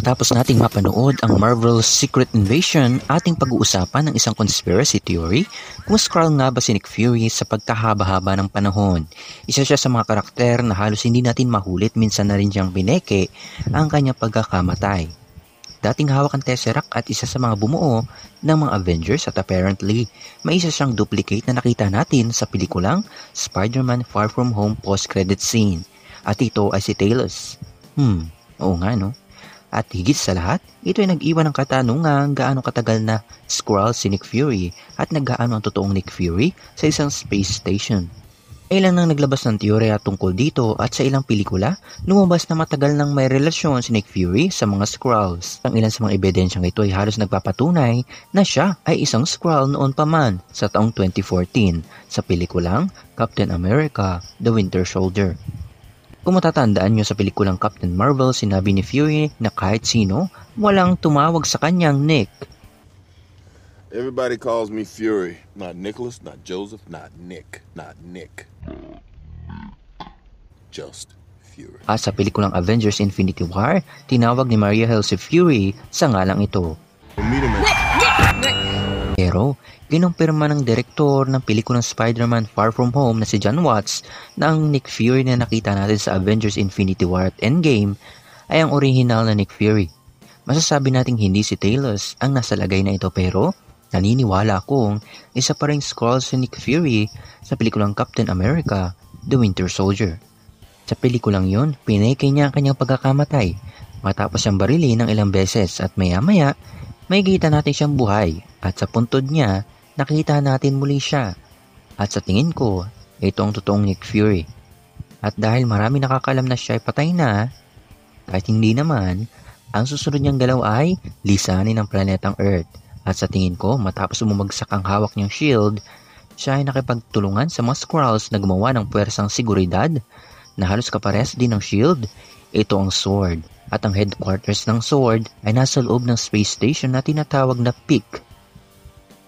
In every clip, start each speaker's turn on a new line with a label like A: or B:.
A: Matapos nating mapanood ang Marvel's Secret Invasion, ating pag-uusapan ng isang conspiracy theory kung Skrull nga ba si Nick Fury sa pagkahaba-haba ng panahon. Isa siya sa mga karakter na halos hindi natin mahulit, minsan na rin siyang bineke ang kanyang pagkakamatay. Dating hawak ang Tesseract at isa sa mga bumuo ng mga Avengers at apparently may isa siyang duplicate na nakita natin sa pelikulang Spider-Man Far From Home post-credit scene. At ito ay si Talos. Oo nga no? At higit sa lahat, ito ay nag-iwan ng katanungan gaano katagal na Skrull si Nick Fury at naggaano ang totoong Nick Fury sa isang space station. Ilan nang naglabas ng teorya tungkol dito at sa ilang pelikula, lumabas na matagal nang may relasyon si Nick Fury sa mga Skrulls. Ang ilan sa mga ebidensyang ito ay halos nagpapatunay na siya ay isang Skrull noon pa man sa taong 2014 sa pelikulang Captain America: The Winter Soldier. Kung matatandaan nyo sa pelikulang Captain Marvel, sinabi ni Fury na kahit sino, walang tumawag sa kanyang Nick.
B: Everybody calls me Fury. Not Nicholas, not Joseph, not Nick, not Nick. Just Fury.
A: At sa pelikulang Avengers Infinity War, tinawag ni Maria Hill si Fury sa ngalang ito. Pero, kinumpirma ng direktor ng pelikulang Spider-Man Far From Home na si John Watts na ang Nick Fury na nakita natin sa Avengers Infinity War at Endgame ay ang original na Nick Fury. Masasabi nating hindi si Talos ang nasa lagay na ito pero naniniwala akong isa pa ring Skrull si Nick Fury sa pelikulang Captain America: The Winter Soldier. Sa pelikulang yon, pineke niya ang kanyang pagkakamatay matapos siyang barilin ng ilang beses at maya-maya may kita natin siyang buhay at sa puntod niya, nakita natin muli siya. At sa tingin ko, ito ang totoong Nick Fury. At dahil marami nakakalam na siya ay patay na, kahit hindi naman, ang susunod niyang galaw ay lisanin ang planetang Earth. At sa tingin ko, matapos umagsak ang hawak niyang shield, siya ay nakipagtulungan sa mga Skrulls na gumawa ng puwersang seguridad na halos kapares din ng shield. Ito ang Sword. At ang headquarters ng Sword ay nasa loob ng space station na tinatawag na Peak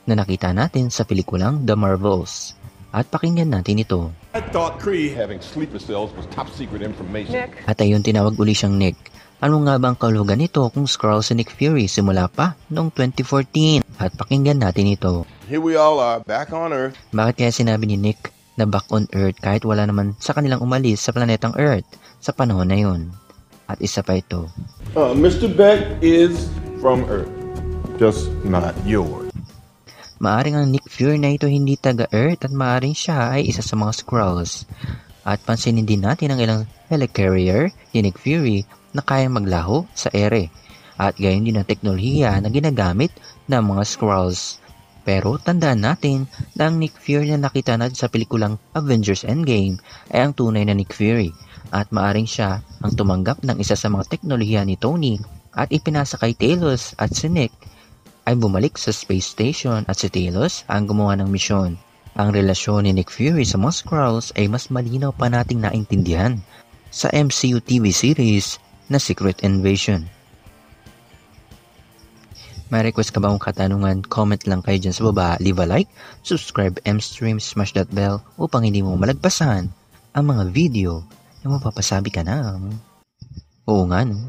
A: na nakita natin sa pelikulang The Marvels. At pakinggan natin ito.
B: I thought Kree having sleeper cells was top secret information.
C: Nick.
A: At ayun, tinawag uli siyang Nick. Ano nga ba ang kahulugan nito kung Skrull si Nick Fury simula pa noong 2014? At pakinggan natin ito.
B: Here we all are, back on Earth.
A: Bakit kaya sinabi ni Nick na back on Earth kahit wala naman sa kanilang umalis sa planetang Earth sa panahon na yun? At isa pa ito.
B: Mr. Beck is from Earth, just not yours.
A: Maaring ang Nick Fury na ito hindi taga-Earth at maaring siya ay isa sa mga Skrulls. At pansinin din natin ang ilang helicarrier ni Nick Fury na kayang maglaho sa ere. At gayon din ang teknolohiya na ginagamit ng mga Skrulls. Pero tandaan natin na ang Nick Fury na nakita natin sa pelikulang Avengers Endgame ay ang tunay na Nick Fury. At maaring siya ang tumanggap ng isa sa mga teknolohiya ni Tony at ipinasa kay Talos at si Nick ay bumalik sa space station at si Talos ang gumawa ng misyon. Ang relasyon ni Nick Fury sa mga Skrulls ay mas malinaw pa nating naintindihan sa MCU TV series na Secret Invasion. May request ka ba kung katanungan? Comment lang kayo dyan sa baba, leave a like, subscribe, mstream, smash that bell upang hindi mo malagpasan ang mga video na mapapasabi ka ng oo nga no.